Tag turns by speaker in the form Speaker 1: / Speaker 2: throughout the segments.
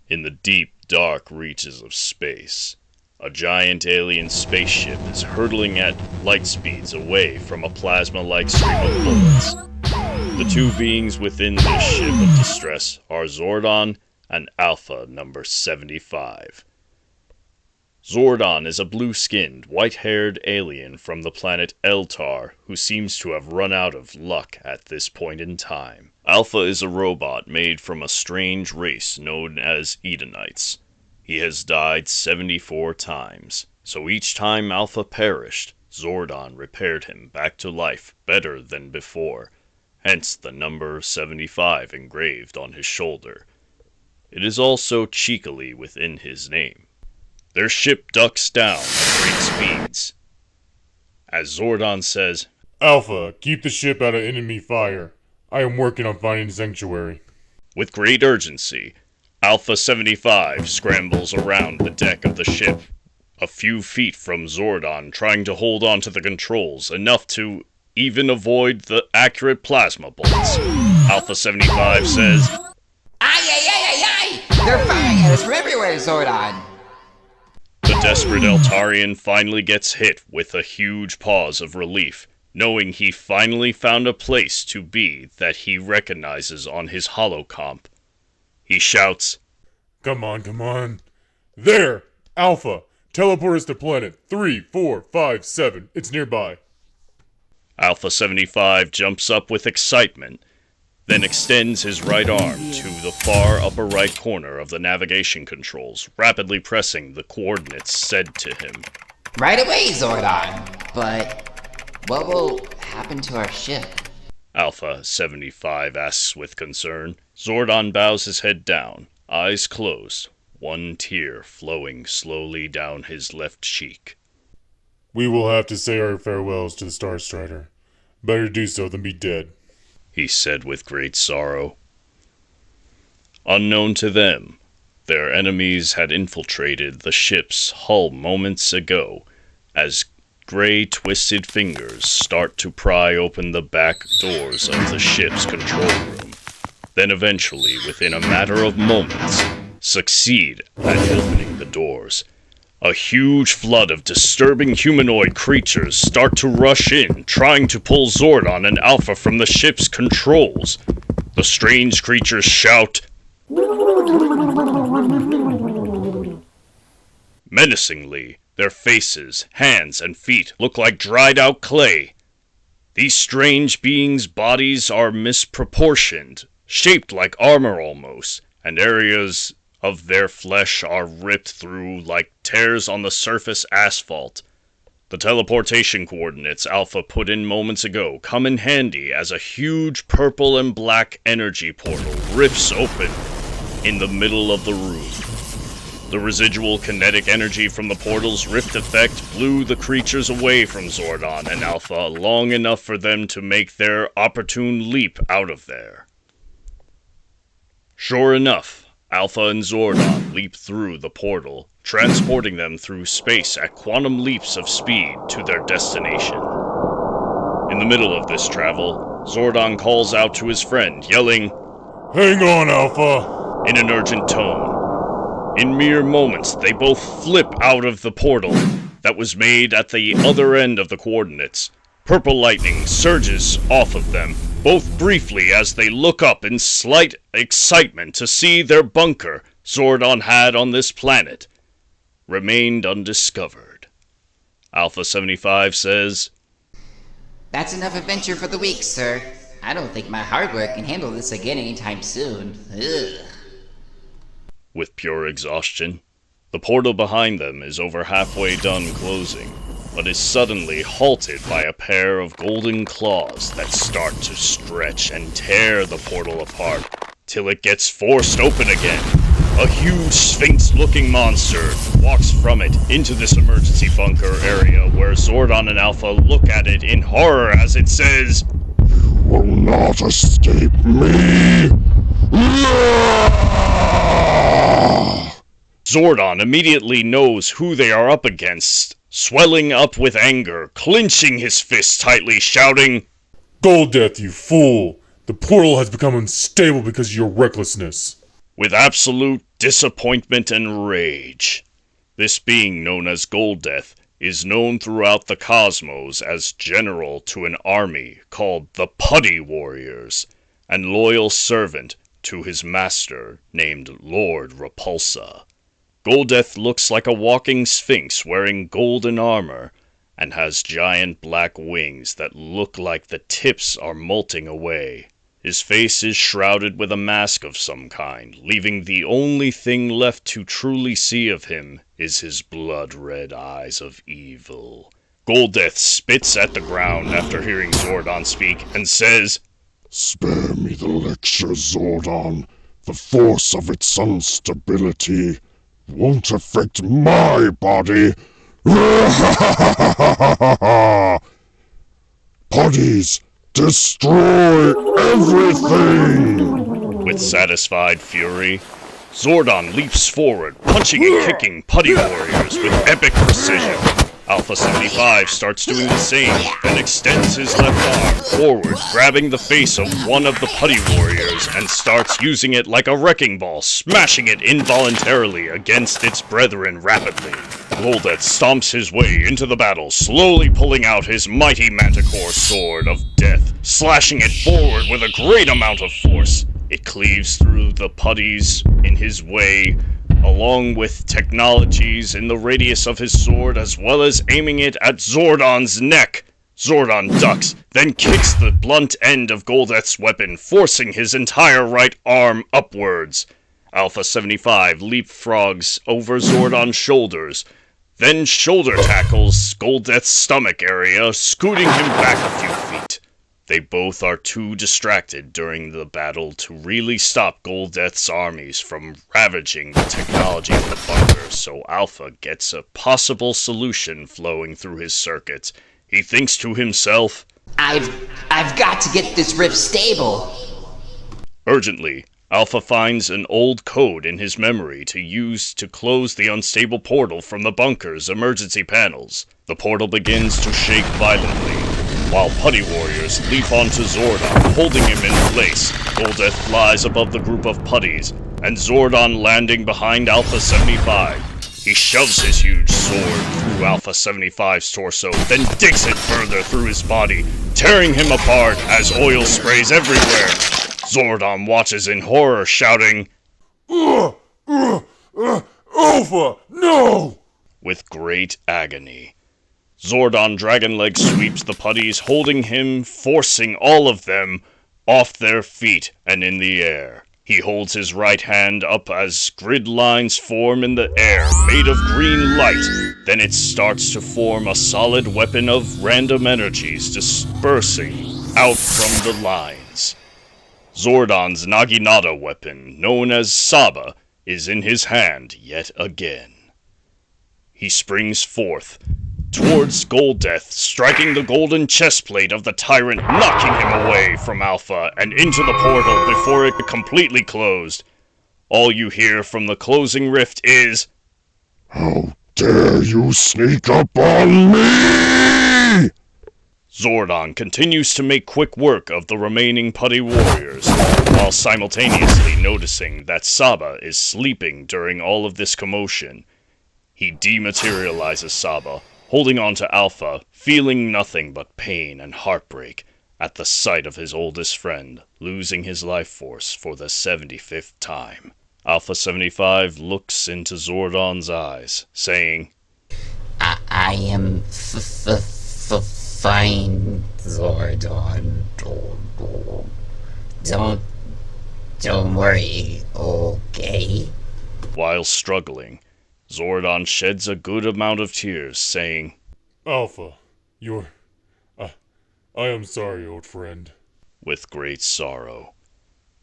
Speaker 1: In the deep, dark reaches of space, a giant alien spaceship is hurtling at light speeds away from a plasma-like stream of bullets. The two beings within this ship of distress are Zordon and Alpha number 75. Zordon is a blue-skinned, white-haired alien from the planet Eltar who seems to have run out of luck at this point in time. Alpha is a robot made from a strange race known as Edenites. He has died 74 times, so each time Alpha perished, Zordon repaired him back to life better than before, hence the number 75 engraved on his shoulder. It is also cheekily within his name. Their ship ducks down at great speeds. As Zordon says,
Speaker 2: Alpha, keep the ship out of enemy fire. I am working on finding sanctuary.
Speaker 1: With great urgency, Alpha 75 scrambles around the deck of the ship, a few feet from Zordon, trying to hold on to the controls enough to even avoid the accurate plasma bullets. Alpha 75 says,
Speaker 3: Ay! They're firing at us from everywhere, Zordon!
Speaker 1: The desperate Eltarian finally gets hit with a huge pause of relief, knowing he finally found a place to be that he recognizes on his holocomp. He shouts,
Speaker 2: Come on. There! Alpha! Teleport us to planet 3457. It's nearby.
Speaker 1: Alpha 75 jumps up with excitement, then extends his right arm to the far upper right corner of the navigation controls, rapidly pressing the coordinates said to him.
Speaker 3: Right away, Zordon! But what will happen to our ship?
Speaker 1: Alpha 75 asks with concern. Zordon bows his head down, eyes closed, one tear flowing slowly down his left cheek.
Speaker 2: We will have to say our farewells to the Star Strider. Better do so than be dead,
Speaker 1: he said with great sorrow. Unknown to them, their enemies had infiltrated the ship's hull moments ago, as gray twisted fingers start to pry open the back doors of the ship's control room, then eventually, within a matter of moments, succeed at opening the doors. A huge flood of disturbing humanoid creatures start to rush in, trying to pull Zordon and Alpha from the ship's controls. The strange creatures shout menacingly. Their faces, hands, and feet look like dried-out clay. These strange beings' bodies are misproportioned, shaped like armor almost, and areas of their flesh are ripped through like tears on the surface asphalt. The teleportation coordinates Alpha put in moments ago come in handy as a huge purple and black energy portal rifts open in the middle of the room. The residual kinetic energy from the portal's rift effect blew the creatures away from Zordon and Alpha long enough for them to make their opportune leap out of there. Sure enough, Alpha and Zordon leap through the portal, transporting them through space at quantum leaps of speed to their destination. In the middle of this travel, Zordon calls out to his friend, yelling,
Speaker 2: Hang on, Alpha!
Speaker 1: In an urgent tone. In mere moments, they both flip out of the portal that was made at the other end of the coordinates. Purple lightning surges off of them, both briefly as they look up in slight excitement to see their bunker Zordon had on this planet remained undiscovered. Alpha 75 says,
Speaker 3: That's enough adventure for the week, sir. I don't think my hardware can handle this again anytime soon. Ugh.
Speaker 1: With pure exhaustion. The portal behind them is over halfway done closing, but is suddenly halted by a pair of golden claws that start to stretch and tear the portal apart, till it gets forced open again. A huge sphinx-looking monster walks from it into this emergency bunker area where Zordon and Alpha look at it in horror as it says,
Speaker 4: "You will not escape me!"
Speaker 1: Zordon immediately knows who they are up against, swelling up with anger, clenching his fists tightly, shouting,
Speaker 2: Goldeath, you fool! The portal has become unstable because of your recklessness.
Speaker 1: With absolute disappointment and rage. This being, known as Golddeath, is known throughout the cosmos as general to an army called the Putty Warriors, and loyal servant to his master named Lord Repulsa. Golddeath looks like a walking sphinx wearing golden armor, and has giant black wings that look like the tips are molting away. His face is shrouded with a mask of some kind, leaving the only thing left to truly see of him is his blood-red eyes of evil. Golddeath spits at the ground after hearing Zordon speak and says,
Speaker 4: Spare me the lecture, Zordon. The force of its instability won't affect my body. Putties, destroy everything!
Speaker 1: With satisfied fury, Zordon leaps forward, punching and kicking Putty Warriors with epic precision. Alpha 75 starts doing the same, then extends his left arm forward, grabbing the face of one of the Putty Warriors and starts using it like a wrecking ball, smashing it involuntarily against its brethren rapidly. Golddeath stomps his way into the battle, slowly pulling out his mighty manticore sword of death, slashing it forward with a great amount of force. It cleaves through the putties in his way, along with technologies in the radius of his sword, as well as aiming it at Zordon's neck. Zordon ducks, then kicks the blunt end of Golddeath's weapon, forcing his entire right arm upwards. Alpha 75 leapfrogs over Zordon's shoulders, then shoulder tackles Golddeath's stomach area, scooting him back a few feet. They both are too distracted during the battle to really stop Golddeath's armies from ravaging the technology of the bunker, so Alpha gets a possible solution flowing through his circuits. He thinks to himself,
Speaker 3: I've got to get this rift stable.
Speaker 1: Urgently, Alpha finds an old code in his memory to use to close the unstable portal from the bunker's emergency panels. The portal begins to shake violently, while Putty Warriors leap onto Zordon, holding him in place. Golddeath flies above the group of putties, and Zordon landing behind Alpha 75. He shoves his huge sword through Alpha 75's torso, then digs it further through his body, tearing him apart as oil sprays everywhere. Zordon watches in horror, shouting,
Speaker 2: Alpha, no!
Speaker 1: with great agony. Zordon Dragonleg sweeps the putties, holding him, forcing all of them off their feet and in the air. He holds his right hand up as grid lines form in the air, made of green light. Then it starts to form a solid weapon of random energies dispersing out from the lines. Zordon's Naginata weapon, known as Saba, is in his hand yet again. He springs forth towards Golddeath, striking the golden chestplate of the tyrant, knocking him away from Alpha and into the portal before it completely closed. All you hear from the closing rift is,
Speaker 4: How dare you sneak up on me!
Speaker 1: Zordon continues to make quick work of the remaining Putty Warriors, while simultaneously noticing that Saba is sleeping during all of this commotion. He dematerializes Saba, holding on to Alpha, feeling nothing but pain and heartbreak at the sight of his oldest friend losing his life force for the 75th time. Alpha 75 looks into Zordon's eyes, saying,
Speaker 3: I am fine, Zordon. Don't worry, okay?
Speaker 1: While struggling, Zordon sheds a good amount of tears, saying,
Speaker 2: Alpha, I am sorry, old friend.
Speaker 1: with great sorrow.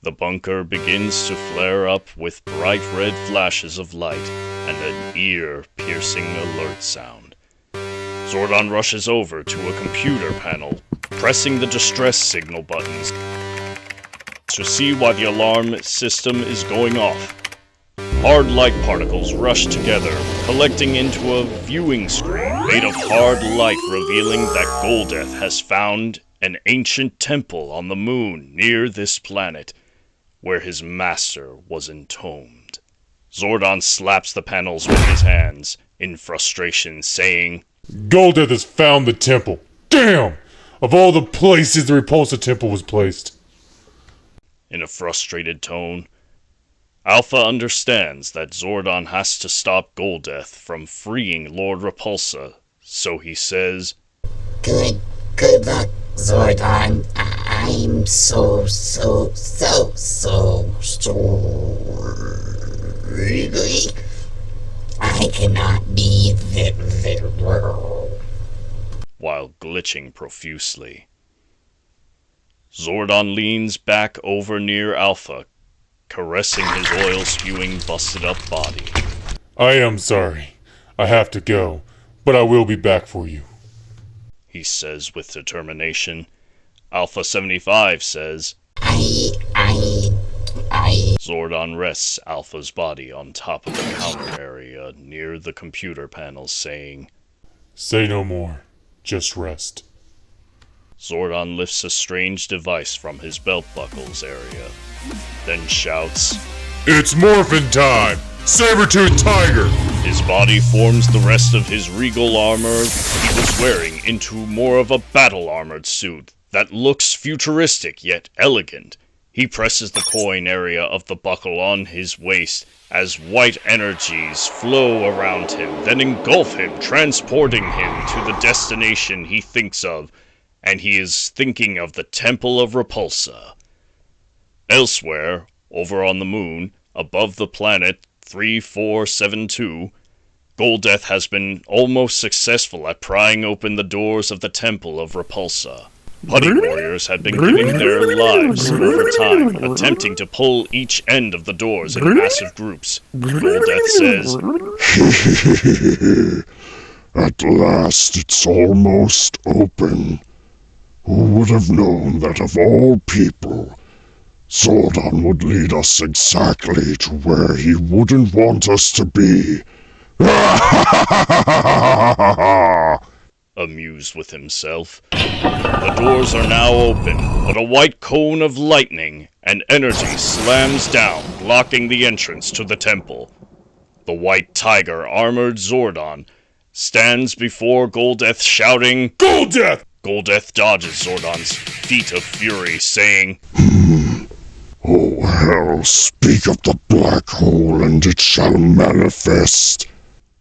Speaker 1: The bunker begins to flare up with bright red flashes of light and an ear-piercing alert sound. Zordon rushes over to a computer panel, pressing the distress signal buttons to see why the alarm system is going off. Hard light particles rush together, collecting into a viewing screen made of hard light, revealing that Golddeath has found an ancient temple on the moon near this planet, where his master was entombed. Zordon slaps the panels with his hands, in frustration, saying,
Speaker 2: Goldeath has found the temple. Damn! Of all the places the Repulsa temple was placed.
Speaker 1: in a frustrated tone. Alpha understands that Zordon has to stop Goldeath from freeing Lord Repulsa, so he says,
Speaker 5: Good luck, Zordon. I'm so really. I cannot be there.
Speaker 1: while glitching profusely. Zordon leans back over near Alpha, caressing his oil-spewing, busted-up body.
Speaker 2: I am sorry. I have to go, but I will be back for you.
Speaker 1: He says with determination. Alpha 75 says,
Speaker 5: I.
Speaker 1: Zordon rests Alpha's body on top of the counter area near the computer panel, saying,
Speaker 2: Say no more. Just rest.
Speaker 1: Zordon lifts a strange device from his belt buckles area, then shouts,
Speaker 2: It's morphin time! Saber-tooth tiger!
Speaker 1: His body forms the rest of his regal armor he was wearing into more of a battle-armored suit that looks futuristic yet elegant. He presses the coin area of the buckle on his waist as white energies flow around him, then engulf him, transporting him to the destination he thinks of, and he is thinking of the Temple of Repulsa. Elsewhere, over on the moon, above the planet 3472, Goldeath has been almost successful at prying open the doors of the Temple of Repulsa. Putty warriors had been giving their lives over time, attempting to pull each end of the doors in massive groups. Goldeath says,
Speaker 4: At last it's almost open. Who would have known that of all people, Zordon would lead us exactly to where he wouldn't want us to be?
Speaker 1: amused with himself. The doors are now open, but a white cone of lightning and energy slams down, blocking the entrance to the temple. The white tiger armored Zordon stands before Goldeath shouting,
Speaker 2: Goldeath!
Speaker 1: Goldeath dodges Zordon's feat of fury, saying,
Speaker 4: Oh hell, speak of the black hole and it shall manifest.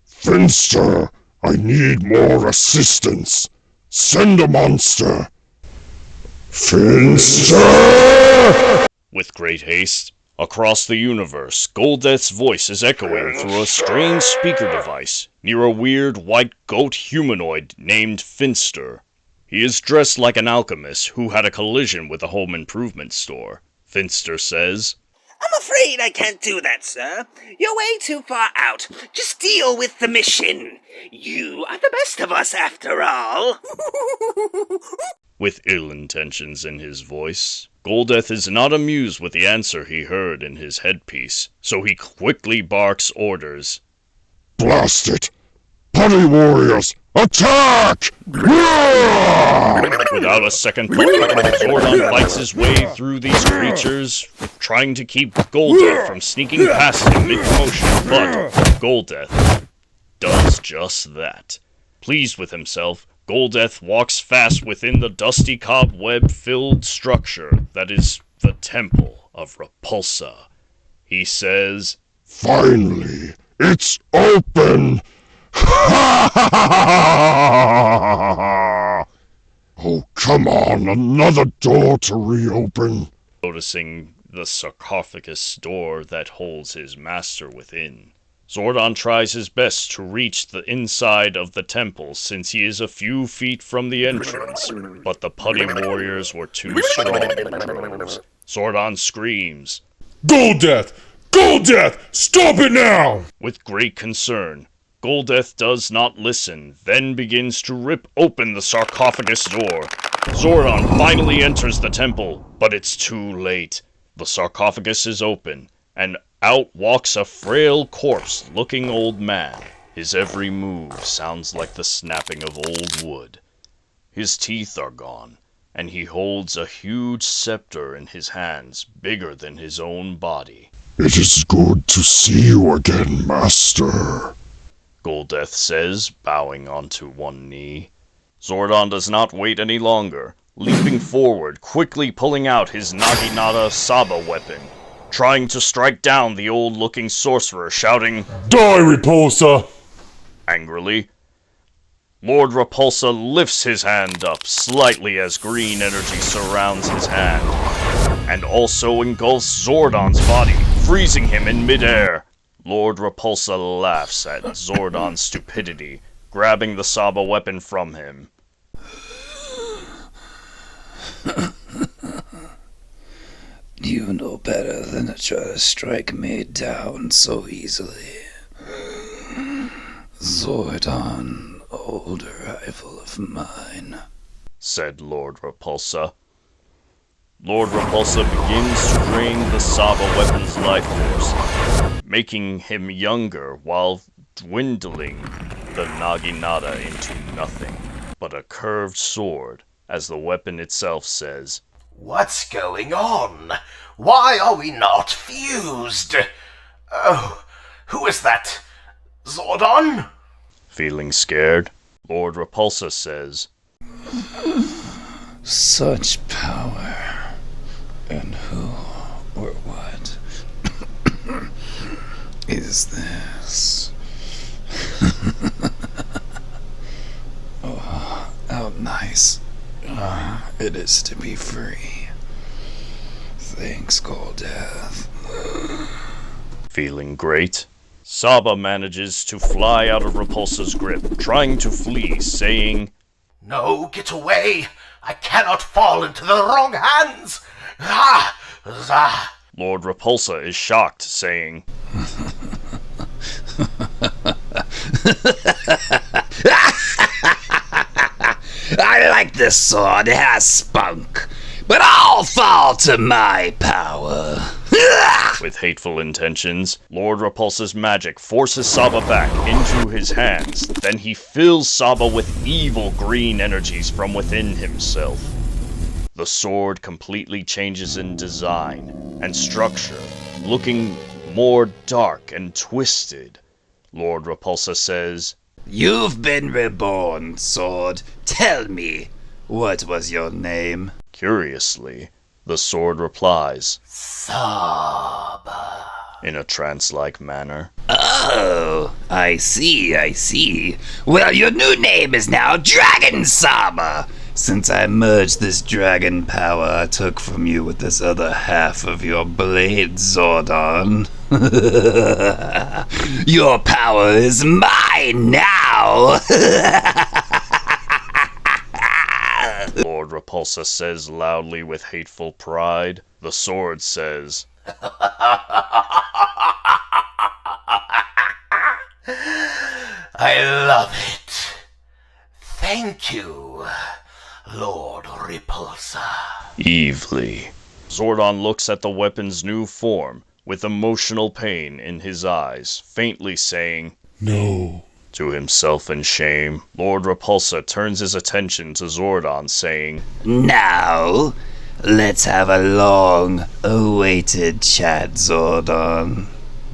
Speaker 4: Finster, I need more assistance. Send a monster. Finster!
Speaker 1: with great haste. Across the universe, Goldeath's voice is echoing through a strange speaker device near a weird white goat humanoid named Finster. He is dressed like an alchemist who had a collision with a home improvement store. Finster says,
Speaker 6: I'm afraid I can't do that, sir. You're way too far out. Just deal with the mission. You are the best of us, after all.
Speaker 1: with ill intentions in his voice. Goldeath is not amused with the answer he heard in his headpiece, so he quickly barks orders.
Speaker 4: Blast it! Putty warriors, attack!
Speaker 1: Without a second thought, Zordon fights his way through these creatures, trying to keep Goldeath from sneaking past him mid-motion, but Goldeath does just that. Pleased with himself, Goldeath walks fast within the dusty cobweb-filled structure that is the Temple of Repulsa. He says,
Speaker 4: Finally, it's open! Oh, come on, another door to reopen.
Speaker 1: noticing the sarcophagus door that holds his master within. Zordon tries his best to reach the inside of the temple since he is a few feet from the entrance, but the putty warriors were too strong in droves. Zordon screams,
Speaker 2: Goldeath! Goldeath! Stop it now!
Speaker 1: with great concern. Goldeath does not listen, then begins to rip open the sarcophagus door. Zordon finally enters the temple, but it's too late. The sarcophagus is open, and out walks a frail corpse-looking old man. His every move sounds like the snapping of old wood. His teeth are gone, and he holds a huge scepter in his hands, bigger than his own body.
Speaker 4: It is good to see you again, Master.
Speaker 1: Goldeath says, bowing onto one knee. Zordon does not wait any longer, leaping forward, quickly pulling out his Naginata Saba weapon, trying to strike down the old-looking sorcerer, shouting,
Speaker 2: Die, Repulsa!
Speaker 1: Angrily. Lord Repulsa lifts his hand up slightly as green energy surrounds his hand, and also engulfs Zordon's body, freezing him in midair. Lord Repulsa laughs at Zordon's stupidity, grabbing the Saba weapon from him.
Speaker 7: You know better than to try to strike me down so easily. Zordon, old rival of mine,
Speaker 1: said Lord Repulsa. Lord Repulsa begins to drain the Saba weapon's life force, making him younger while dwindling the Naginata into nothing but a curved sword, as the weapon itself says.
Speaker 8: What's going on? Why are we not fused? Oh, who is that? Zordon?
Speaker 1: Feeling scared, Lord Repulsa says,
Speaker 7: such power. And who or what is this? Oh, how nice it is to be free. Thanks, Goldeath.
Speaker 1: Feeling great, Saba manages to fly out of Repulsa's grip, trying to flee, saying,
Speaker 8: No, get away! I cannot fall into the wrong hands! Ah! Zah!
Speaker 1: Lord Repulsa is shocked, saying,
Speaker 7: I like this sword, it has spunk, but I'll fall to my power.
Speaker 1: With hateful intentions, Lord Repulsa's magic forces Saba back into his hands, then he fills Saba with evil green energies from within himself. The sword completely changes in design and structure, looking more dark and twisted. Lord Repulsa says,
Speaker 7: You've been reborn, sword. Tell me, what was your name?
Speaker 1: Curiously, the sword replies,
Speaker 8: Saba.
Speaker 1: in a trance-like manner.
Speaker 7: Oh, I see. Well, your new name is now Dragon Saba. Since I merged this dragon power I took from you with this other half of your blade, Zordon. Your power is mine now!
Speaker 1: Lord Repulsa says loudly with hateful pride. The sword says,
Speaker 8: I love it. Thank you, Lord Repulsa.
Speaker 1: evilly. Zordon looks at the weapon's new form, with emotional pain in his eyes, faintly saying,
Speaker 2: No.
Speaker 1: To himself in shame, Lord Repulsa turns his attention to Zordon, saying,
Speaker 7: Now, let's have a long-awaited chat, Zordon.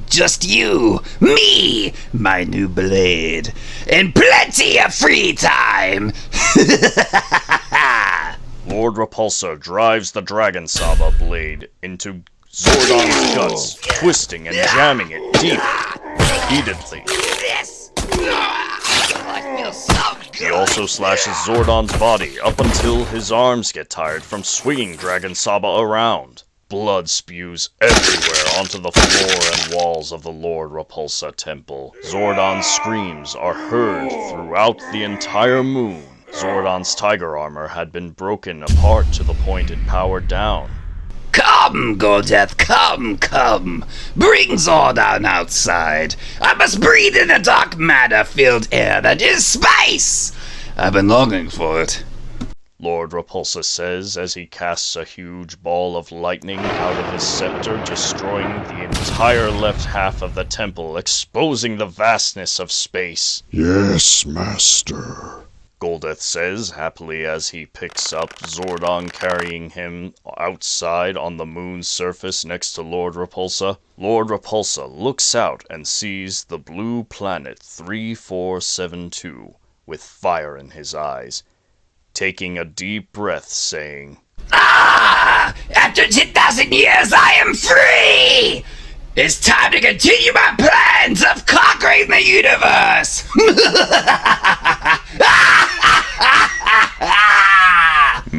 Speaker 7: Just you, me, my new blade, and plenty of free time!
Speaker 1: Lord Repulsa drives the Dragon Saba blade into Zordon's guts, twisting and jamming it deep, repeatedly. He also slashes Zordon's body up until his arms get tired from swinging Dragon Saba around. Blood spews everywhere onto the floor and walls of the Lord Repulsa temple. Zordon's screams are heard throughout the entire moon. Zordon's tiger armor had been broken apart to the point it powered down.
Speaker 7: Come, Goldeath, come! Bring Zordon outside. I must breathe in the dark matter-filled air that is space! I've been longing for it.
Speaker 1: Lord Repulsa says as he casts a huge ball of lightning out of his scepter, destroying the entire left half of the temple, exposing the vastness of space.
Speaker 4: Yes, Master.
Speaker 1: Goldeth says happily as he picks up Zordon, carrying him outside on the moon's surface next to Lord Repulsa. Lord Repulsa looks out and sees the blue planet 3472 with fire in his eyes, taking a deep breath, saying,
Speaker 7: Ah! After 10,000 years, I am free! It's time to continue my plans of conquering the universe!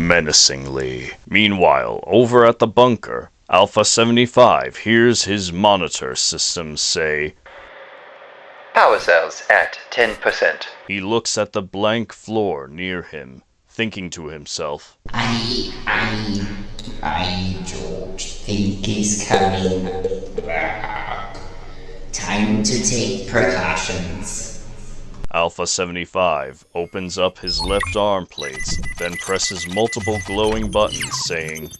Speaker 1: menacingly. Meanwhile, over at the bunker, Alpha 75 hears his monitor system say,
Speaker 9: Power cells at 10%.
Speaker 1: He looks at the blank floor near him, thinking to himself,
Speaker 3: I don't think he's coming. Time to take precautions.
Speaker 1: Alpha 75 opens up his left arm plates, then presses multiple glowing buttons, saying,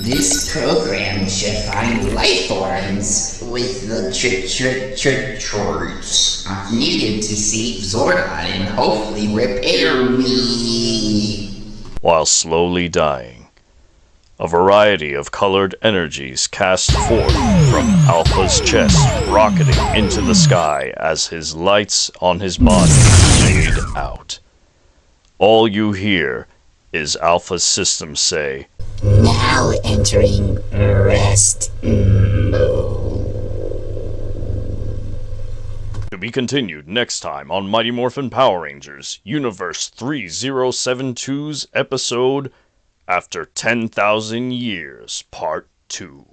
Speaker 3: This program should find life forms with the traits needed to save Zordon and hopefully repair me.
Speaker 1: while slowly dying. A variety of colored energies cast forth from Alpha's chest, rocketing into the sky as his lights on his body fade out. All you hear is Alpha's system say,
Speaker 5: Now entering rest mode.
Speaker 1: To be continued next time on Mighty Morphin Power Rangers, Universe 3072's episode After 10,000 Years, Part 2.